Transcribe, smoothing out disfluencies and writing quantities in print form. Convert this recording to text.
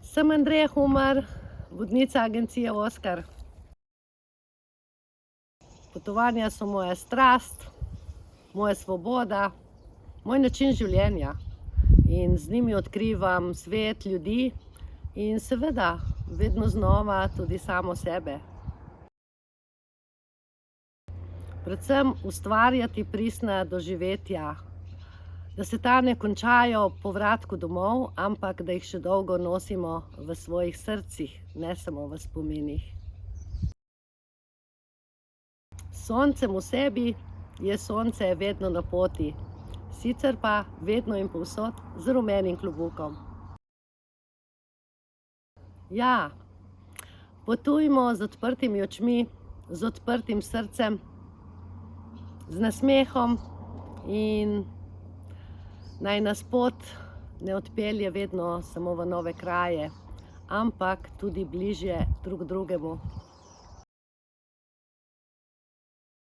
Sem Andreja Humar, vodnica agencije Oskar. Potovanja so moja strast, moja svoboda, moj način življenja in z njimi odkrivam svet, ljudi in seveda vedno znova tudi samo sebe. Predvsem ustvarjati pristna doživetja, da se ta ne končajo ob povratku domov, ampak da jih še dolgo nosimo v svojih srcih, ne samo v spominih. S soncem v sebi je sonce vedno na poti, sicer pa vedno in povsod z rumenim klobukom. Ja, potujmo z odprtimi očmi, z odprtim srcem, z nasmehom in naj nas pot ne odpelje vedno samo v nove kraje, ampak tudi bližje drug drugemu.